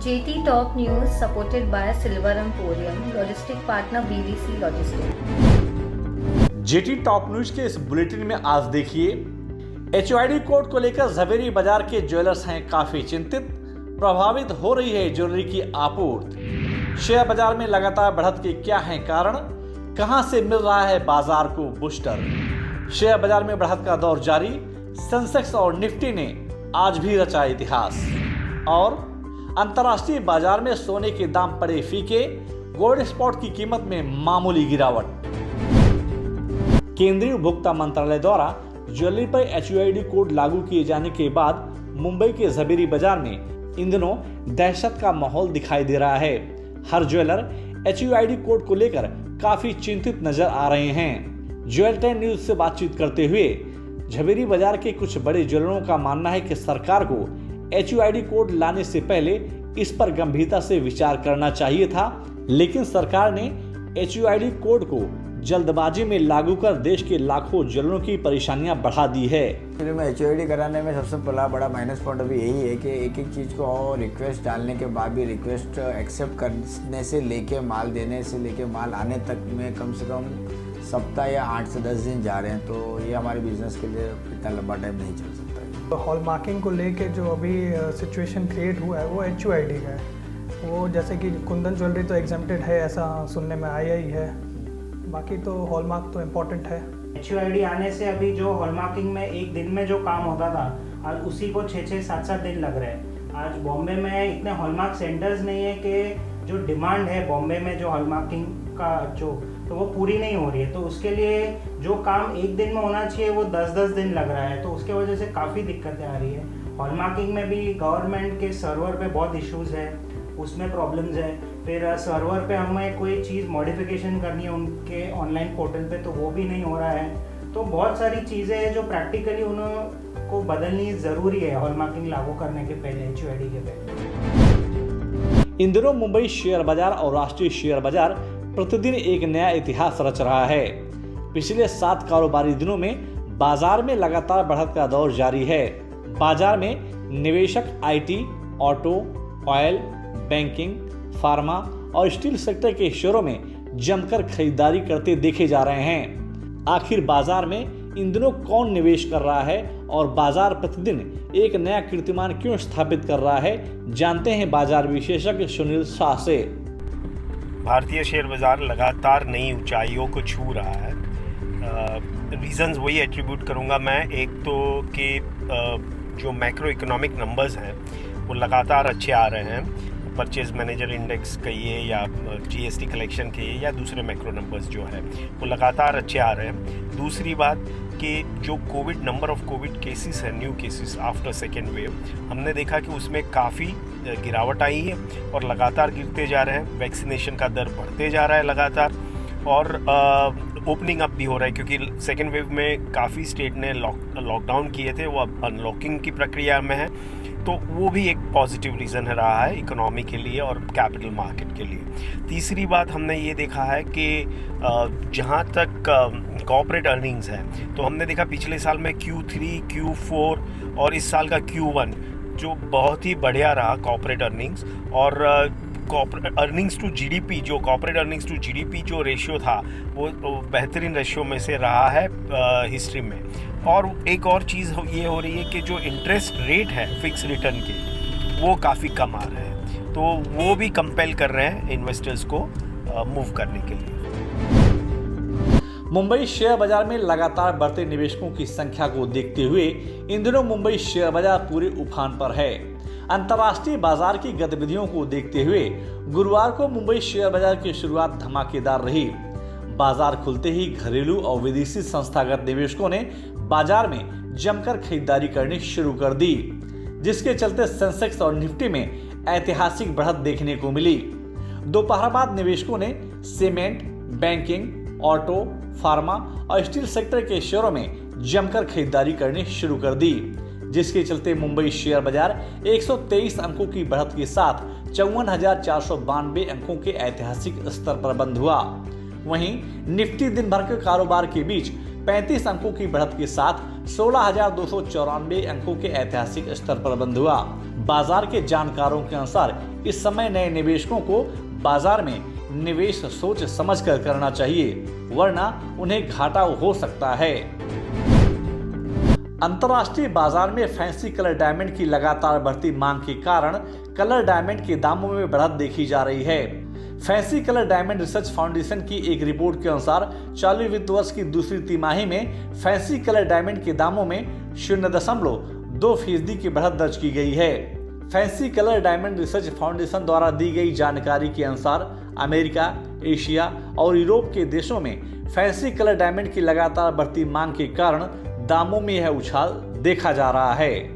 JT Top News supported by Silver Emporium, logistic partner BVC Logistics। Jetty top news के इस bulletin में आज देखिए, HUID कोड को लेकर झवेरी बाजार के ज्वेलर्स हैं काफी चिंतित, प्रभावित हो रही है ज्वेलरी की आपूर्ति। शेयर बाजार में लगातार बढ़त के क्या हैं कारण, कहां से मिल रहा है बाजार को बूस्टर। शेयर बाजार में बढ़त का दौर जारी, सेंसेक्स और निफ्टी ने आज भी रचा इतिहास। और अंतर्राष्ट्रीय बाजार में सोने के दाम पड़े फीके, गोल्ड स्पॉट की कीमत में मामूली गिरावट। केंद्रीय उपभोक्ता मंत्रालय द्वारा ज्वेलरी पर HUID कोड लागू किए जाने के बाद मुंबई के झवेरी बाजार में इन दिनों दहशत का माहौल दिखाई दे रहा है। हर ज्वेलर HUID कोड को लेकर काफी चिंतित नजर आ रहे हैं। ज्वेल 10 न्यूज से बातचीत करते हुए झवेरी बाजार के कुछ बड़े ज्वेलरों का मानना है कि सरकार को HUID कोड लाने से पहले इस पर गंभीरता से विचार करना चाहिए था, लेकिन सरकार ने HUID कोड को जल्दबाजी में लागू कर देश के लाखों ज्वेलरों की परेशानियां बढ़ा दी है। में HUID कराने में सबसे बड़ा माइनस पॉइंट अभी यही है कि एक चीज़ को और रिक्वेस्ट डालने के बाद भी रिक्वेस्ट एक्सेप्ट करने से लेके माल देने से लेके माल आने तक में कम से कम सप्ताह या 8 से 10 दिन जा रहे हैं, तो ये हमारे बिजनेस के लिए इतना लंबा टाइम नहीं चल सकता है। हॉलमार्किंग को लेके जो अभी सिचुएशन क्रिएट हुआ है वो HUID का है। वो जैसे कि कुंदन ज्वेलरी तो एग्जेम्प्टेड है, ऐसा सुनने में आया ही है, बाकी तो हॉलमार्क तो इम्पोर्टेंट है। HUID आने से अभी जो हॉलमार्किंग में एक दिन में जो काम होता था, आज उसी को 6-6, 7-7 दिन लग रहे हैं। आज बॉम्बे में इतने हॉलमार्क सेंटर्स नहीं है कि जो डिमांड है बॉम्बे में जो हॉलमार्किंग का तो वो पूरी नहीं हो रही है, तो उसके लिए जो काम एक दिन में होना चाहिए वो 10-10 दिन लग रहा है, तो उसके वजह से काफ़ी दिक्कतें आ रही है। हॉलमार्किंग में भी गवर्नमेंट के सर्वर पे बहुत इश्यूज़ है, उसमें प्रॉब्लम्स है। फिर सर्वर पे हमें कोई चीज़ मॉडिफिकेशन करनी है उनके ऑनलाइन पोर्टल पे, तो वो भी नहीं हो रहा है। तो बहुत सारी चीज़ें हैं जो प्रैक्टिकली उनको बदलनी ज़रूरी है हॉलमार्किंग लागू करने के पहले, HUID के पहले। इन दिनों मुंबई शेयर बाजार और राष्ट्रीय शेयर बाजार प्रतिदिन एक नया इतिहास रच रहा है। पिछले 7 कारोबारी दिनों में बाजार में लगातार बढ़त का दौर जारी है। बाजार में निवेशक IT, auto, oil, banking, pharma और स्टील सेक्टर के शेयरों में जमकर खरीदारी करते देखे जा रहे हैं। आखिर बाजार में इन दिनों कौन निवेश कर रहा है और बाजार प्रतिदिन एक नया कीर्तिमान क्यों स्थापित कर रहा है, जानते हैं बाजार विशेषज्ञ सुनील शाह से। भारतीय शेयर बाज़ार लगातार नई ऊंचाइयों को छू रहा है। रीज़न्स वही एट्रीब्यूट करूंगा मैं। एक तो कि जो मैक्रो इकोनॉमिक नंबर्स हैं वो लगातार अच्छे आ रहे हैं, परचेज मैनेजर इंडेक्स कहिए या GST कलेक्शन कहिए या दूसरे मैक्रो नंबर्स जो है वो लगातार अच्छे आ रहे हैं। दूसरी बात कि जो नंबर ऑफ कोविड केसेस है, new cases after second wave, हमने देखा कि उसमें काफ़ी गिरावट आई है और लगातार गिरते जा रहे हैं। वैक्सीनेशन का दर बढ़ते जा रहा है लगातार, और ओपनिंग अप भी हो रहा है, क्योंकि सेकेंड वेव में काफ़ी स्टेट ने लॉकडाउन किए थे, वो अब अनलॉकिंग की प्रक्रिया में है, तो वो भी एक पॉजिटिव रीज़न रहा है इकोनॉमी के लिए और कैपिटल मार्केट के लिए। तीसरी बात हमने ये देखा है कि जहाँ तक कॉर्पोरेट अर्निंग्स है, तो हमने देखा पिछले साल में Q3, Q4 और इस साल का Q1 जो बहुत ही बढ़िया रहा कॉर्पोरेट अर्निंग्स, और कॉर्पोरेट अर्निंग्स टू GDP, जो कॉर्पोरेट अर्निंग्स टू GDP जो रेशियो था वो बेहतरीन रेशियो में से रहा है हिस्ट्री में। और एक और चीज़ ये हो रही है कि जो इंटरेस्ट रेट है फिक्स रिटर्न के, वो काफ़ी कम आ रहे हैं, तो वो भी कंपेल कर रहे हैं इन्वेस्टर्स को मूव करने के लिए। मुंबई शेयर बाजार में लगातार बढ़ते निवेशकों की संख्या को देखते हुए इन दिनों मुंबई शेयर बाजार पूरे उफान पर है। अंतर्राष्ट्रीय बाजार की गतिविधियों को देखते हुए गुरुवार को मुंबई शेयर बाजार की शुरुआत धमाकेदार रही। बाजार खुलते ही घरेलू और विदेशी संस्थागत निवेशकों ने बाजार में जमकर खरीदारी करनी शुरू कर दी, जिसके चलते सेंसेक्स और निफ्टी में ऐतिहासिक बढ़त देखने को मिली। दोपहर बाद निवेशकों ने सीमेंट, बैंकिंग, ऑटो, फार्मा और स्टील सेक्टर के शेयरों में जमकर खरीदारी करनी शुरू कर दी, जिसके चलते मुंबई शेयर बाजार 123 अंकों की बढ़त के साथ 54,492 अंकों के ऐतिहासिक स्तर पर बंद हुआ। वहीं निफ्टी दिन भर के कारोबार के बीच 35 अंकों की बढ़त के साथ 16,294 अंकों के ऐतिहासिक स्तर पर बंद हुआ। बाजार के जानकारों के अनुसार इस समय नए निवेशकों को बाजार में निवेश सोच समझकर करना चाहिए, वरना उन्हें घाटा हो सकता है। अंतर्राष्ट्रीय बाजार में फैंसी कलर डायमंड की लगातार बढ़ती मांग के कारण कलर डायमंड के दामों में बढ़त देखी जा रही है। Fancy colour diamond research foundation की एक रिपोर्ट के अनुसार चालू वित्त वर्ष की दूसरी तिमाही में फैंसी कलर डायमंड के दामों में 0.2% की बढ़त दर्ज की गई है। Fancy colour diamond research foundation द्वारा दी गई जानकारी के अनुसार अमेरिका, एशिया और यूरोप के देशों में फैंसी कलर डायमंड की लगातार बढ़ती मांग के कारण दामों में यह उछाल देखा जा रहा है।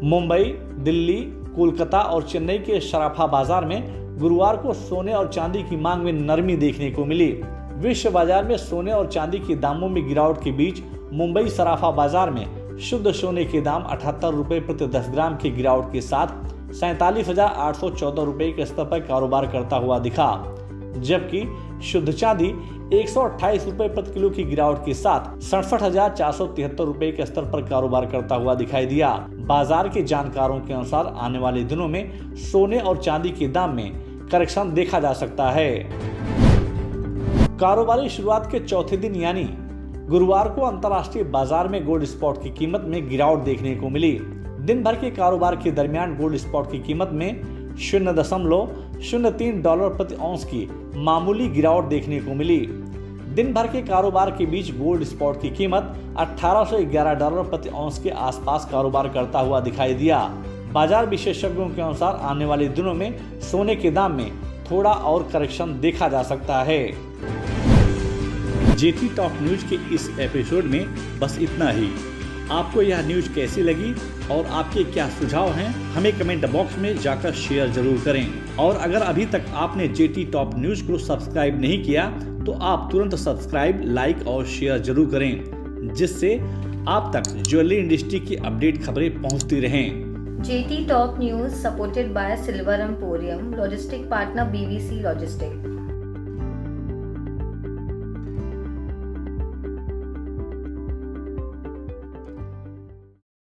मुंबई, दिल्ली, कोलकाता और चेन्नई के सराफा बाजार में गुरुवार को सोने और चांदी की मांग में नरमी देखने को मिली। विश्व बाजार में सोने और चांदी के दामों में गिरावट के बीच मुंबई सराफा बाजार में शुद्ध सोने के दाम 78 रुपए प्रति 10 ग्राम की गिरावट के साथ 47,814 रुपए के स्तर पर कारोबार करता हुआ दिखा, जबकि शुद्ध चांदी 128 रुपए प्रति किलो की गिरावट के साथ 67,473 रुपए के स्तर पर कारोबार करता हुआ दिखाई दिया। बाजार के जानकारों के अनुसार आने वाले दिनों में सोने और चांदी के दाम में करेक्शन देखा जा सकता है। कारोबारी शुरुआत के चौथे दिन यानी गुरुवार को अंतर्राष्ट्रीय बाजार में गोल्ड स्पॉट की कीमत में गिरावट देखने को मिली। दिन भर के कारोबार के दरमियान गोल्ड स्पॉट की कीमत में 0.03 डॉलर प्रति औंस की मामूली गिरावट देखने को मिली। दिन भर के कारोबार के बीच गोल्ड स्पॉट की कीमत 1811 डॉलर प्रति औंस के आसपास कारोबार करता हुआ दिखाई दिया। बाजार विशेषज्ञों के अनुसार आने वाले दिनों में सोने के दाम में थोड़ा और करेक्शन देखा जा सकता है। जेटी टॉप न्यूज के इस एपिसोड में बस इतना ही। आपको यह न्यूज कैसी लगी और आपके क्या सुझाव हैं, हमें कमेंट बॉक्स में जाकर शेयर जरूर करें। और अगर अभी तक आपने जेटी टॉप न्यूज को सब्सक्राइब नहीं किया तो आप तुरंत सब्सक्राइब, लाइक और शेयर जरूर करें, जिससे आप तक ज्वेलरी इंडस्ट्री की अपडेट खबरें पहुंचती रहें। JT Top News supported by Silver Emporium, logistic partner BVC Logistics.